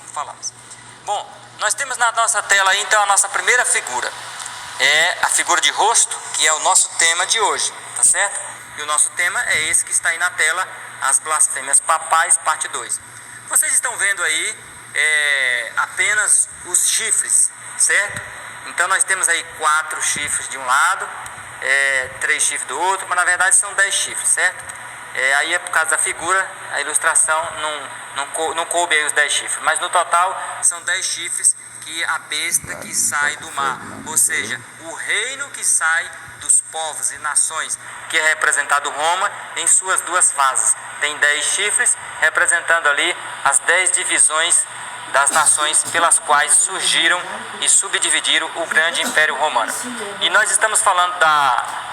falamos. Bom, nós temos na nossa tela aí então a nossa primeira figura. É a figura de rosto, que é o nosso tema de hoje, tá certo? E o nosso tema é esse que está aí na tela, as blasfêmias papais, parte 2. Vocês estão vendo aí apenas os chifres, certo? Então nós temos aí 4 chifres de um lado, 3 chifres do outro, mas na verdade são 10 chifres, certo? Aí é por causa da figura, a ilustração não coube aí os 10 chifres, mas no total são 10 chifres que a besta que sai do mar, ou seja, o reino que sai dos povos e nações, que é representado Roma em suas 2 fases. Tem 10 chifres representando ali as 10 divisões das nações pelas quais surgiram e subdividiram o grande Império Romano. E nós estamos falando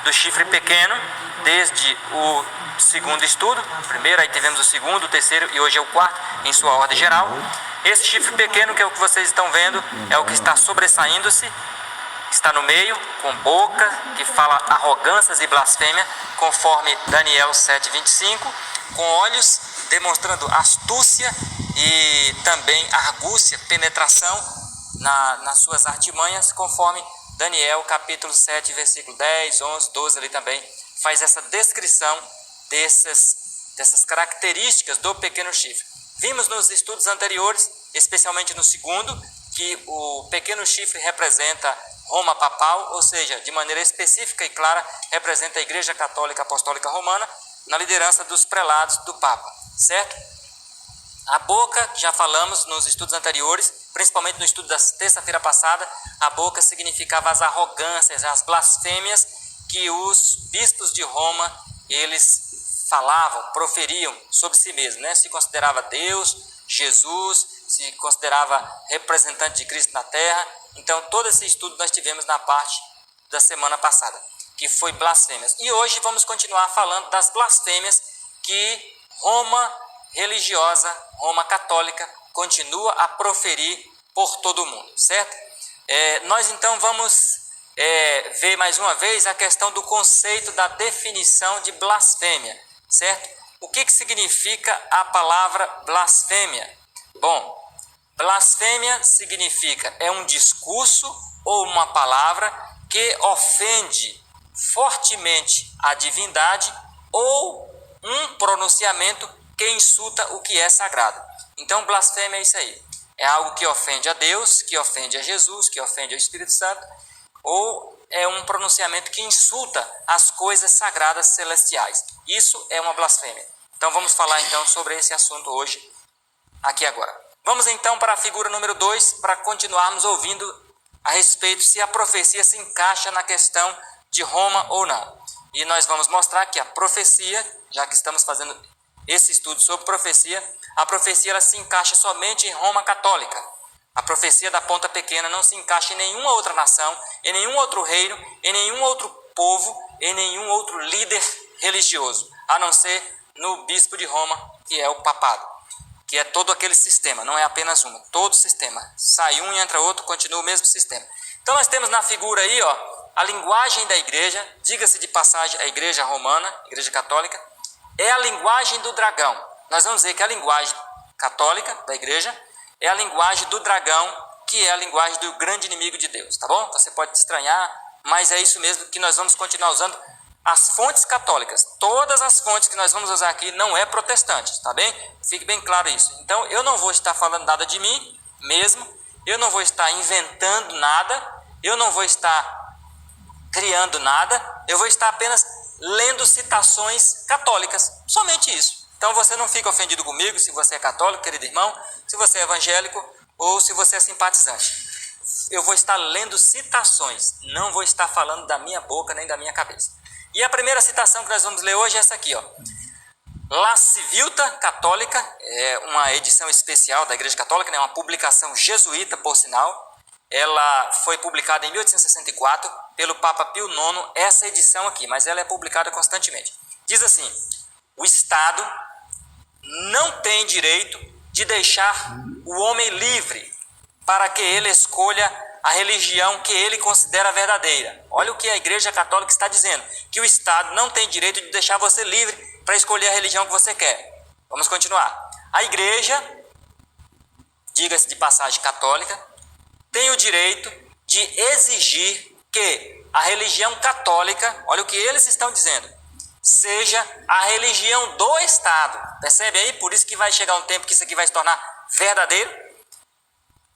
do chifre pequeno desde o segundo estudo, primeiro, aí tivemos o segundo, o terceiro e hoje é o quarto em sua ordem geral. Esse chifre pequeno, que é o que vocês estão vendo, é o que está sobressaindo-se, está no meio, com boca, que fala arrogâncias e blasfêmia, conforme Daniel 7:25, com olhos demonstrando astúcia e também argúcia, penetração nas suas artimanhas, conforme Daniel capítulo 7, versículo 10, 11, 12, ali também faz essa descrição dessas características do pequeno chifre. Vimos nos estudos anteriores, especialmente no segundo, que o pequeno chifre representa Roma papal, ou seja, de maneira específica e clara, representa a Igreja Católica Apostólica Romana, na liderança dos prelados do Papa, certo? A boca, já falamos nos estudos anteriores, principalmente no estudo da terça-feira passada, a boca significava as arrogâncias, as blasfêmias que os bispos de Roma, eles falavam, proferiam sobre si mesmos, né? Se considerava Deus, Jesus, se considerava representante de Cristo na terra. Então, todo esse estudo nós tivemos na parte da semana passada, que foi blasfêmias. E hoje vamos continuar falando das blasfêmias que Roma religiosa, Roma católica, continua a proferir por todo o mundo, certo? Nós então vamos ver mais uma vez a questão do conceito da definição de blasfêmia, certo? O que significa a palavra blasfêmia? Bom, blasfêmia significa um discurso ou uma palavra que ofende fortemente a divindade ou um pronunciamento que insulta o que é sagrado. Então, blasfêmia é isso aí. É algo que ofende a Deus, que ofende a Jesus, que ofende ao Espírito Santo, ou é um pronunciamento que insulta as coisas sagradas celestiais. Isso é uma blasfêmia. Então, vamos falar então sobre esse assunto hoje, aqui agora. Vamos então para a figura número 2, para continuarmos ouvindo a respeito se a profecia se encaixa na questão de Roma ou não. E nós vamos mostrar que a profecia, já que estamos fazendo esse estudo sobre profecia, a profecia ela se encaixa somente em Roma católica. A profecia da ponta pequena não se encaixa em nenhuma outra nação, em nenhum outro reino, em nenhum outro povo, em nenhum outro líder religioso, a não ser no bispo de Roma, que é o papado, que é todo aquele sistema, não é apenas uma, todo sistema. Sai um e entra outro, continua o mesmo sistema. Então nós temos na figura aí, a linguagem da igreja, diga-se de passagem, a igreja romana, a igreja católica, é a linguagem do dragão. Nós vamos dizer que a linguagem católica da igreja é a linguagem do dragão, que é a linguagem do grande inimigo de Deus, tá bom? Então você pode estranhar, mas é isso mesmo que nós vamos continuar usando. As fontes católicas, todas as fontes que nós vamos usar aqui não é protestante, tá bem? Fique bem claro isso. Então eu não vou estar falando nada de mim mesmo, eu não vou estar inventando nada, eu não vou estar criando nada, eu vou estar apenas lendo citações católicas, somente isso. Então você não fica ofendido comigo se você é católico, querido irmão, se você é evangélico ou se você é simpatizante. Eu vou estar lendo citações, não vou estar falando da minha boca nem da minha cabeça. E a primeira citação que nós vamos ler hoje é essa aqui, La Civiltà Católica, é uma edição especial da Igreja Católica, né, uma publicação jesuíta, por sinal. Ela foi publicada em 1864 pelo Papa Pio IX, essa edição aqui, mas ela é publicada constantemente. Diz assim: o Estado não tem direito de deixar o homem livre para que ele escolha a religião que ele considera verdadeira. Olha o que a Igreja Católica está dizendo, que o Estado não tem direito de deixar você livre para escolher a religião que você quer. Vamos continuar. A Igreja diga-se de passagem católica, tem o direito de exigir que a religião católica, olha o que eles estão dizendo, seja a religião do Estado. Percebe aí? Por isso que vai chegar um tempo que isso aqui vai se tornar verdadeiro,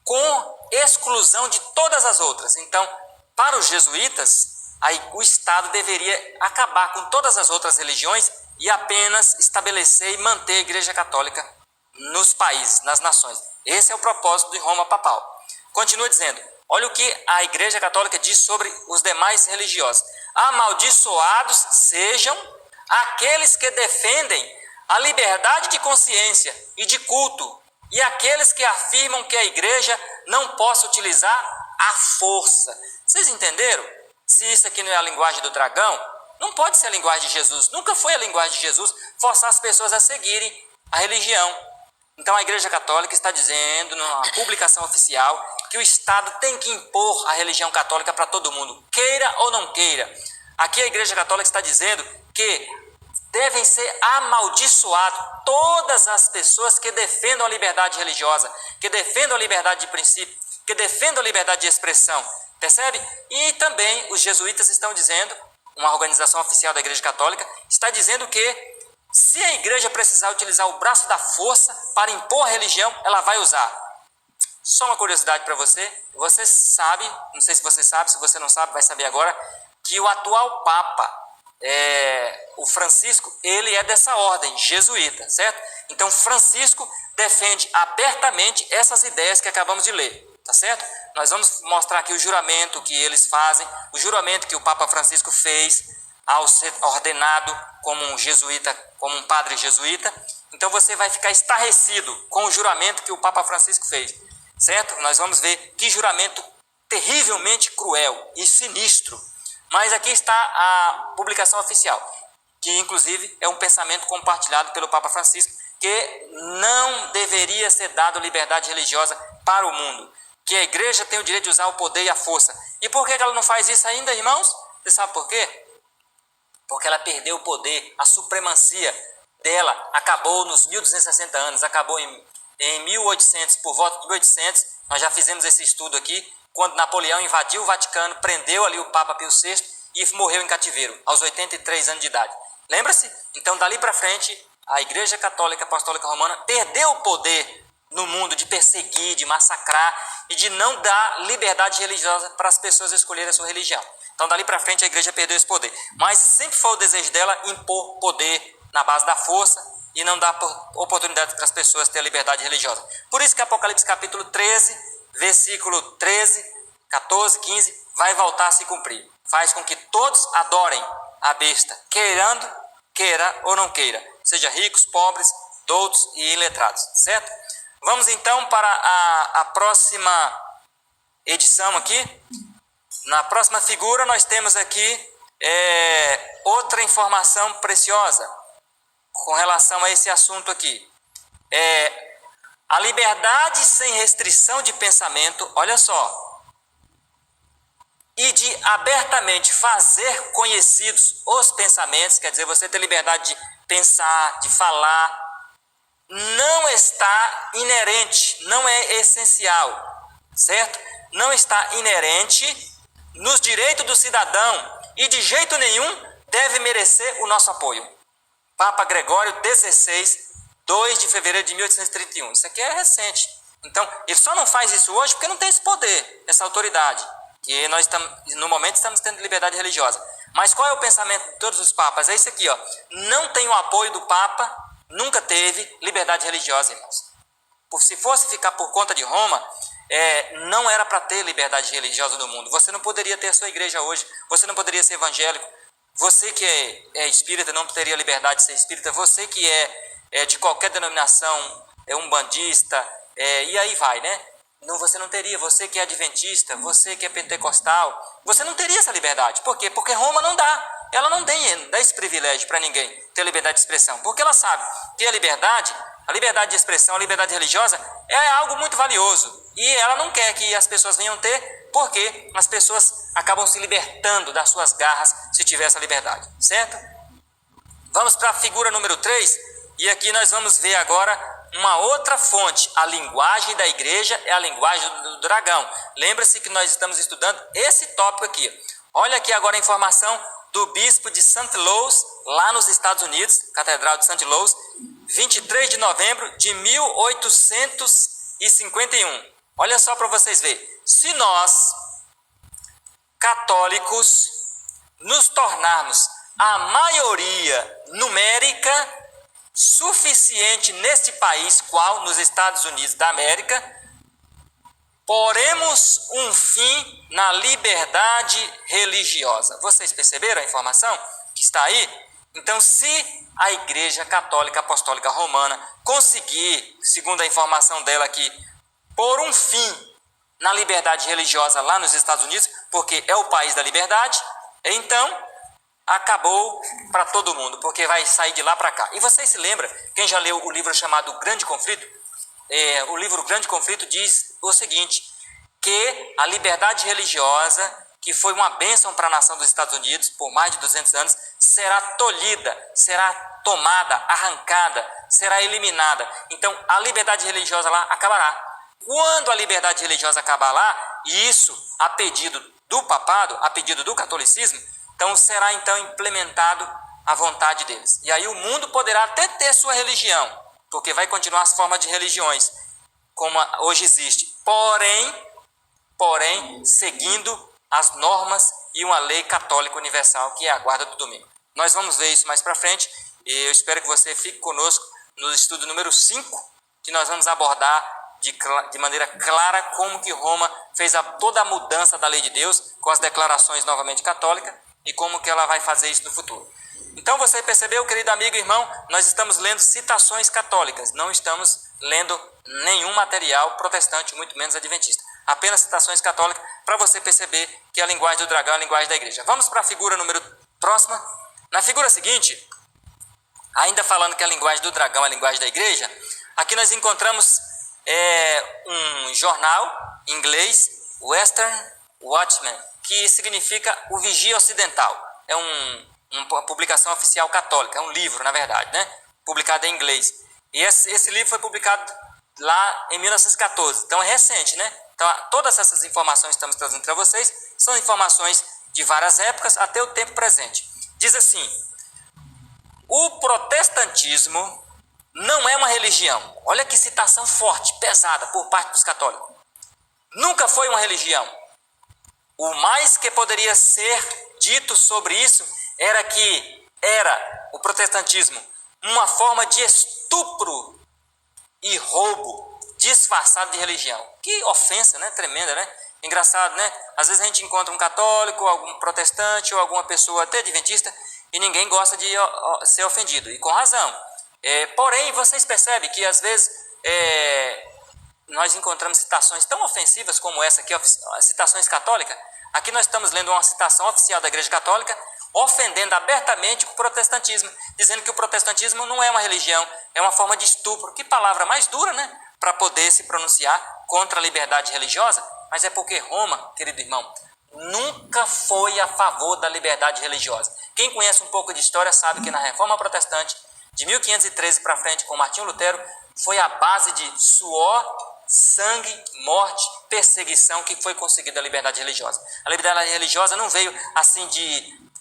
com exclusão de todas as outras. Então, para os jesuítas, aí o Estado deveria acabar com todas as outras religiões e apenas estabelecer e manter a Igreja Católica nos países, nas nações. Esse é o propósito de Roma Papal. Continua dizendo, olha o que a Igreja Católica diz sobre os demais religiosos. Amaldiçoados sejam aqueles que defendem a liberdade de consciência e de culto, e aqueles que afirmam que a Igreja não possa utilizar a força. Vocês entenderam? Se isso aqui não é a linguagem do dragão, não pode ser a linguagem de Jesus. Nunca foi a linguagem de Jesus forçar as pessoas a seguirem a religião. Então a Igreja Católica está dizendo, numa publicação oficial, que o Estado tem que impor a religião católica para todo mundo, queira ou não queira. Aqui a Igreja Católica está dizendo que devem ser amaldiçoadas todas as pessoas que defendam a liberdade religiosa, que defendam a liberdade de princípio, que defendam a liberdade de expressão. Percebe? E também os jesuítas estão dizendo, uma organização oficial da Igreja Católica, está dizendo que se a igreja precisar utilizar o braço da força para impor a religião, ela vai usar. Só uma curiosidade para você. Você sabe, não sei se você sabe, se você não sabe, vai saber agora, que o atual Papa, o Francisco, ele é dessa ordem jesuíta, certo? Então Francisco defende abertamente essas ideias que acabamos de ler, tá certo? Nós vamos mostrar aqui o juramento que eles fazem, o juramento que o Papa Francisco fez ao ser ordenado como um jesuíta, como um padre jesuíta. Então você vai ficar estarrecido com o juramento que o Papa Francisco fez, certo? Nós vamos ver que juramento terrivelmente cruel e sinistro. Mas aqui está a publicação oficial, que inclusive é um pensamento compartilhado pelo Papa Francisco, que não deveria ser dado liberdade religiosa para o mundo, que a igreja tem o direito de usar o poder e a força. E por que ela não faz isso ainda, irmãos? Você sabe por quê? Porque ela perdeu o poder, a supremacia dela acabou nos 1260 anos, acabou em 1800, por volta de 1800, nós já fizemos esse estudo aqui, quando Napoleão invadiu o Vaticano, prendeu ali o Papa Pio VI e morreu em cativeiro, aos 83 anos de idade. Lembra-se? Então, dali para frente, a Igreja Católica Apostólica Romana perdeu o poder no mundo de perseguir, de massacrar e de não dar liberdade religiosa para as pessoas escolherem a sua religião. Então, dali para frente, a igreja perdeu esse poder. Mas sempre foi o desejo dela impor poder na base da força e não dar oportunidade para as pessoas terem a liberdade religiosa. Por isso que Apocalipse capítulo 13, versículo 13, 14, 15, vai voltar a se cumprir. Faz com que todos adorem a besta, queira ou não queira. Seja ricos, pobres, doutos e iletrados, certo? Vamos então para a próxima edição aqui. Na próxima figura nós temos aqui outra informação preciosa com relação a esse assunto aqui. A liberdade sem restrição de pensamento, olha só, e de abertamente fazer conhecidos os pensamentos, quer dizer, você ter liberdade de pensar, de falar, não está inerente, não é essencial, certo? Não está inerente nos direitos do cidadão e de jeito nenhum deve merecer o nosso apoio. Papa Gregório XVI, 2 de fevereiro de 1831. Isso aqui é recente. Então, ele só não faz isso hoje porque não tem esse poder, essa autoridade. Que nós no momento estamos tendo liberdade religiosa. Mas qual é o pensamento de todos os papas? É isso aqui, ó. Não tem o apoio do Papa, nunca teve liberdade religiosa, irmãos. Se fosse ficar por conta de Roma, não era para ter liberdade religiosa no mundo. Você não poderia ter a sua igreja hoje, você não poderia ser evangélico, você que é espírita não teria liberdade de ser espírita, você que é de qualquer denominação, é umbandista, e aí vai, né? Não, você não teria, você que é adventista, você que é pentecostal, você não teria essa liberdade. Por quê? Porque Roma não dá. Ela não dá esse privilégio para ninguém ter liberdade de expressão. Porque ela sabe que a liberdade de expressão, a liberdade religiosa é algo muito valioso. E ela não quer que as pessoas venham ter, porque as pessoas acabam se libertando das suas garras se tiver essa liberdade. Certo? Vamos para a figura número 3. E aqui nós vamos ver agora uma outra fonte. A linguagem da igreja é a linguagem do dragão. Lembra-se que nós estamos estudando esse tópico aqui. Olha aqui agora a informação do bispo de St. Louis, lá nos Estados Unidos, Catedral de St. Louis, 23 de novembro de 1851. Olha só para vocês verem. Se nós, católicos, nos tornarmos a maioria numérica suficiente neste país, qual nos Estados Unidos da América, poremos um fim na liberdade religiosa. Vocês perceberam a informação que está aí? Então, se a Igreja Católica Apostólica Romana conseguir, segundo a informação dela aqui, pôr um fim na liberdade religiosa lá nos Estados Unidos, porque é o país da liberdade, então acabou para todo mundo, porque vai sair de lá para cá. E vocês se lembram, quem já leu o livro chamado Grande Conflito? O livro Grande Conflito diz o seguinte, que a liberdade religiosa, que foi uma bênção para a nação dos Estados Unidos por mais de 200 anos, será tolhida, será tomada, arrancada, será eliminada. Então, a liberdade religiosa lá acabará. Quando a liberdade religiosa acabar lá, e isso a pedido do papado, a pedido do catolicismo, então será então implementado a vontade deles. E aí o mundo poderá até ter sua religião, porque vai continuar as formas de religiões, como hoje existe. Porém, seguindo as normas e uma lei católica universal, que é a guarda do domingo. Nós vamos ver isso mais para frente, e eu espero que você fique conosco no estudo número 5, que nós vamos abordar de maneira clara como que Roma fez toda a mudança da lei de Deus, com as declarações novamente católicas, e como que ela vai fazer isso no futuro. Então você percebeu, querido amigo e irmão, nós estamos lendo citações católicas, não estamos lendo nenhum material protestante, muito menos adventista. Apenas citações católicas, para você perceber que a linguagem do dragão é a linguagem da igreja. Vamos para a figura número próxima. Na figura seguinte, ainda falando que a linguagem do dragão é a linguagem da igreja, aqui nós encontramos um jornal inglês, Western Watchman, que significa o Vigia Ocidental. É uma publicação oficial católica, é um livro, na verdade, né? Publicado em inglês. E esse livro foi publicado lá em 1914, então é recente, né? Então, todas essas informações que estamos trazendo para vocês são informações de várias épocas até o tempo presente. Diz assim, o protestantismo não é uma religião. Olha que citação forte, pesada por parte dos católicos. Nunca foi uma religião. O mais que poderia ser dito sobre isso era que era o protestantismo uma forma de estupro e roubo disfarçado de religião. Que ofensa, né? Tremenda, né? Engraçado, né? Às vezes a gente encontra um católico, algum protestante ou alguma pessoa até adventista e ninguém gosta de ser ofendido, e com razão. Porém, vocês percebem que às vezes nós encontramos citações tão ofensivas como essa aqui, citações católicas. Aqui nós estamos lendo uma citação oficial da Igreja Católica, ofendendo abertamente o protestantismo, dizendo que o protestantismo não é uma religião, é uma forma de estupro. Que palavra mais dura, né? Para poder se pronunciar contra a liberdade religiosa. Mas é porque Roma, querido irmão, nunca foi a favor da liberdade religiosa. Quem conhece um pouco de história sabe que na Reforma Protestante, de 1513 para frente, com Martinho Lutero, foi a base de suor, sangue, morte, perseguição que foi conseguida a liberdade religiosa. A liberdade religiosa não veio assim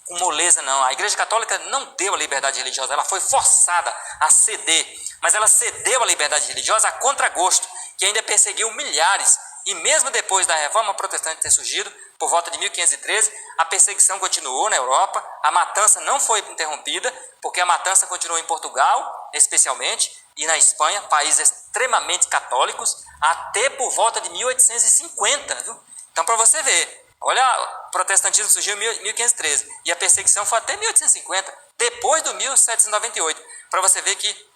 com moleza, não. A Igreja Católica não deu a liberdade religiosa, ela foi forçada a ceder. Mas ela cedeu a liberdade religiosa a contragosto, que ainda perseguiu milhares. E mesmo depois da Reforma Protestante ter surgido, por volta de 1513, a perseguição continuou na Europa, a matança não foi interrompida, porque a matança continuou em Portugal, especialmente, e na Espanha, países extremamente católicos, até por volta de 1850. Viu? Então, para você ver, olha, o protestantismo surgiu em 1513, e a perseguição foi até 1850, depois do 1798, para você ver que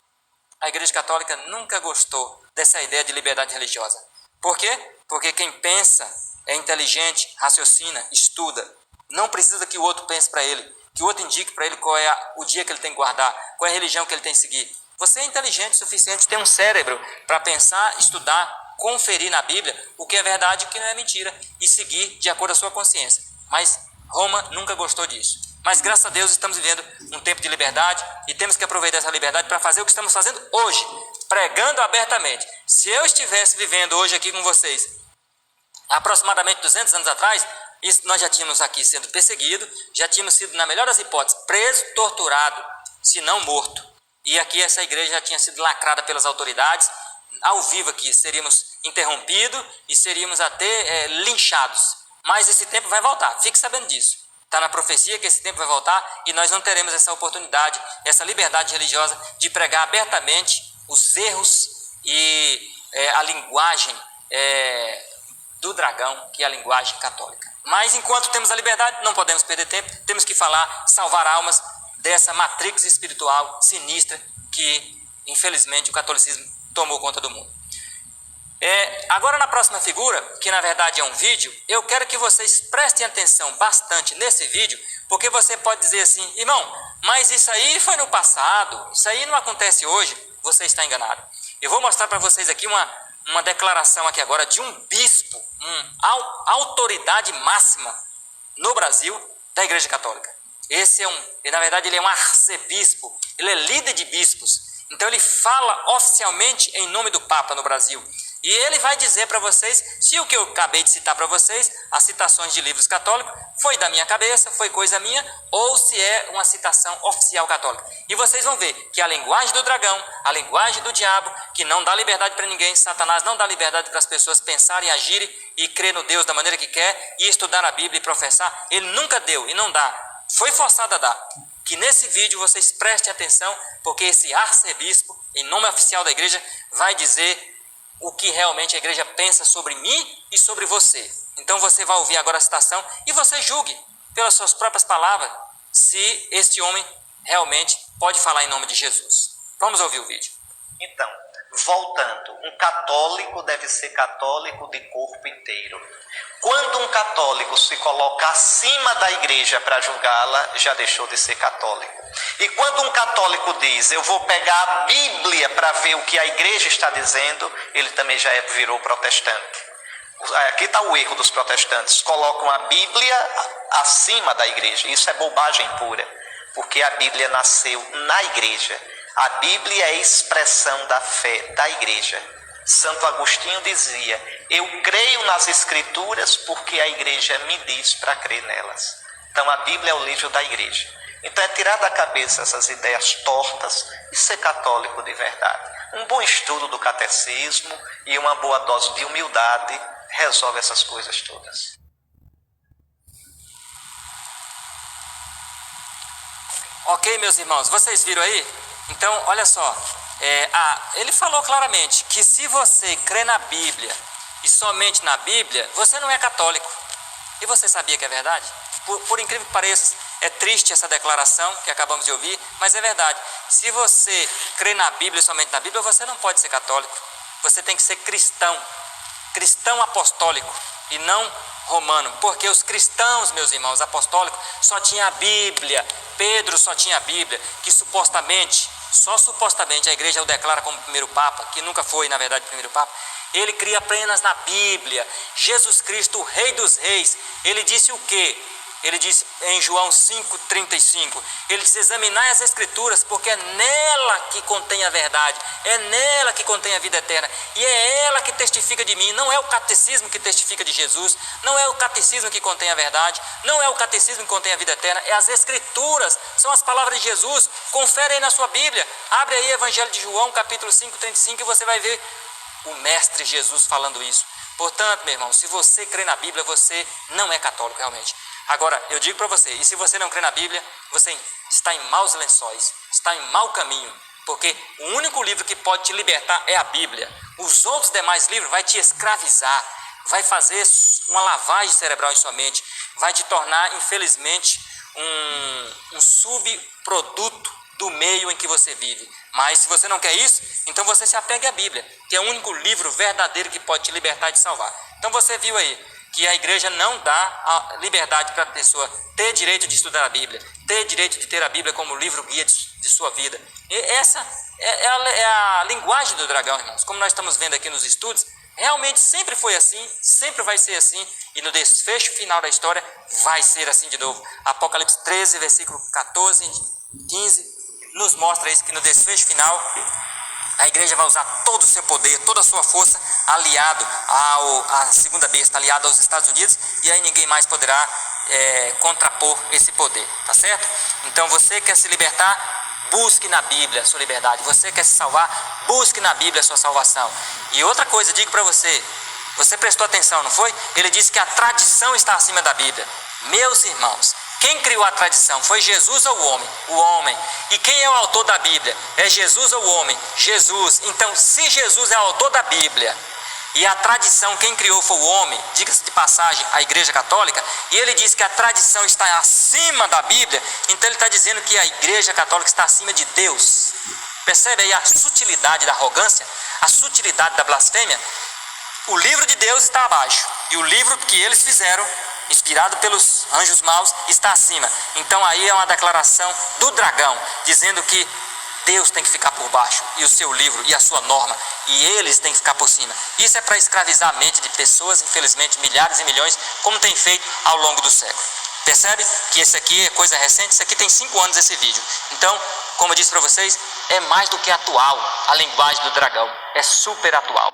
a Igreja Católica nunca gostou dessa ideia de liberdade religiosa. Por quê? Porque quem pensa é inteligente, raciocina, estuda. Não precisa que o outro pense para ele, que o outro indique para ele qual é o dia que ele tem que guardar, qual é a religião que ele tem que seguir. Você é inteligente o suficiente, tem um cérebro para pensar, estudar, conferir na Bíblia o que é verdade e o que não é mentira e seguir de acordo com a sua consciência. Mas Roma nunca gostou disso. Mas graças a Deus estamos vivendo um tempo de liberdade e temos que aproveitar essa liberdade para fazer o que estamos fazendo hoje. pregando abertamente. Se eu estivesse vivendo hoje aqui com vocês, aproximadamente 200 anos atrás, nós já tínhamos aqui sendo perseguido, já tínhamos sido, na melhor das hipóteses, preso, torturado, se não morto. E aqui essa igreja já tinha sido lacrada pelas autoridades, ao vivo aqui seríamos interrompidos e seríamos até linchados. Mas esse tempo vai voltar, fique sabendo disso. Está na profecia que esse tempo vai voltar e nós não teremos essa oportunidade, essa liberdade religiosa de pregar abertamente os erros e a linguagem do dragão, que é a linguagem católica. Mas enquanto temos a liberdade, não podemos perder tempo, temos que falar, salvar almas dessa matrix espiritual sinistra que, infelizmente, o catolicismo tomou conta do mundo. Agora na próxima figura, que na verdade é um vídeo, eu quero que vocês prestem atenção bastante nesse vídeo, porque você pode dizer assim, irmão, mas isso aí foi no passado, isso aí não acontece hoje, você está enganado. Eu vou mostrar para vocês aqui uma declaração aqui agora de um bispo, autoridade máxima no Brasil da Igreja Católica. Na verdade ele é um arcebispo, ele é líder de bispos, então ele fala oficialmente em nome do Papa no Brasil. E ele vai dizer para vocês se o que eu acabei de citar para vocês, as citações de livros católicos, foi da minha cabeça, foi coisa minha, ou se é uma citação oficial católica. E vocês vão ver que a linguagem do dragão, a linguagem do diabo, que não dá liberdade para ninguém, Satanás não dá liberdade para as pessoas pensarem, agirem e crer no Deus da maneira que quer, e estudar a Bíblia e professar, ele nunca deu e não dá. Foi forçado a dar. Que nesse vídeo vocês prestem atenção, porque esse arcebispo, em nome oficial da igreja, vai dizer o que realmente a igreja pensa sobre mim e sobre você. Então você vai ouvir agora a citação e você julgue pelas suas próprias palavras se este homem realmente pode falar em nome de Jesus. Vamos ouvir o vídeo. Então, voltando, um católico deve ser católico de corpo inteiro. Quando um católico se coloca acima da igreja para julgá-la, já deixou de ser católico. E quando um católico diz, eu vou pegar a Bíblia para ver o que a igreja está dizendo, ele também já virou protestante. Aqui está o erro dos protestantes, colocam a Bíblia acima da igreja. Isso é bobagem pura, porque a Bíblia nasceu na igreja. A Bíblia é a expressão da fé da igreja. Santo Agostinho dizia, eu creio nas Escrituras porque a igreja me diz para crer nelas. Então a Bíblia é o livro da igreja. Então é tirar da cabeça essas ideias tortas e ser católico de verdade. Um bom estudo do catecismo e uma boa dose de humildade resolve essas coisas todas. Ok, meus irmãos, vocês viram aí? Então, olha só, ele falou claramente que se você crê na Bíblia e somente na Bíblia, você não é católico. E você sabia que é verdade? Por incrível que pareça, é triste essa declaração que acabamos de ouvir, mas é verdade. Se você crê na Bíblia e somente na Bíblia, você não pode ser católico. Você tem que ser cristão, cristão apostólico e não romano. Porque os cristãos, meus irmãos, apostólicos, só tinham a Bíblia. Pedro só tinha a Bíblia, que supostamente, só supostamente a igreja o declara como primeiro Papa, que nunca foi, na verdade, primeiro Papa. Ele cria apenas na Bíblia. Jesus Cristo, o Rei dos Reis, ele disse o quê? Ele disse em João 5,35, ele diz, examinai as Escrituras, porque é nela que contém a verdade, é nela que contém a vida eterna, e é ela que testifica de mim, não é o catecismo que testifica de Jesus, não é o catecismo que contém a verdade, não é o catecismo que contém a vida eterna, é as Escrituras, são as palavras de Jesus. Confere aí na sua Bíblia, abre aí Evangelho de João, capítulo 5,35, e você vai ver o Mestre Jesus falando isso. Portanto, meu irmão, se você crê na Bíblia, você não é católico realmente. Agora, eu digo para você, e se você não crê na Bíblia, você está em maus lençóis, está em mau caminho, porque o único livro que pode te libertar é a Bíblia. Os outros demais livros vai te escravizar, vai fazer uma lavagem cerebral em sua mente, vai te tornar, infelizmente, um subproduto do meio em que você vive. Mas se você não quer isso, então você se apegue à Bíblia, que é o único livro verdadeiro que pode te libertar e te salvar. Então você viu aí que a igreja não dá a liberdade para a pessoa ter direito de estudar a Bíblia, ter direito de ter a Bíblia como livro guia de sua vida. E essa é a linguagem do dragão, irmãos. Como nós estamos vendo aqui nos estudos, realmente sempre foi assim, sempre vai ser assim, e no desfecho final da história vai ser assim de novo. Apocalipse 13, versículo 14, 15, nos mostra isso, que no desfecho final A igreja vai usar todo o seu poder, toda a sua força, aliado à segunda besta, aliado aos Estados Unidos, e aí ninguém mais poderá contrapor esse poder, tá certo? Então você quer se libertar, busque na Bíblia a sua liberdade. Você quer se salvar, busque na Bíblia a sua salvação. E outra coisa, digo para você, você prestou atenção, não foi? Ele disse que a tradição está acima da Bíblia. Meus irmãos, quem criou a tradição? Foi Jesus ou o homem? O homem. E quem é o autor da Bíblia? É Jesus ou o homem? Jesus. Então, se Jesus é o autor da Bíblia e a tradição, quem criou foi o homem, diga-se de passagem, a Igreja Católica, e ele diz que a tradição está acima da Bíblia, então ele está dizendo que a Igreja Católica está acima de Deus. Percebe aí a sutilidade da arrogância, a sutilidade da blasfêmia? O livro de Deus está abaixo, e o livro que eles fizeram, inspirado pelos anjos maus, está acima. Então aí é uma declaração do dragão, dizendo que Deus tem que ficar por baixo, e o seu livro e a sua norma, e eles têm que ficar por cima. Isso é para escravizar a mente de pessoas, infelizmente milhares e milhões, como tem feito ao longo do século. Percebe que esse aqui é coisa recente? Isso aqui tem 5 anos esse vídeo. Então, como eu disse para vocês, é mais do que atual a linguagem do dragão, é super atual.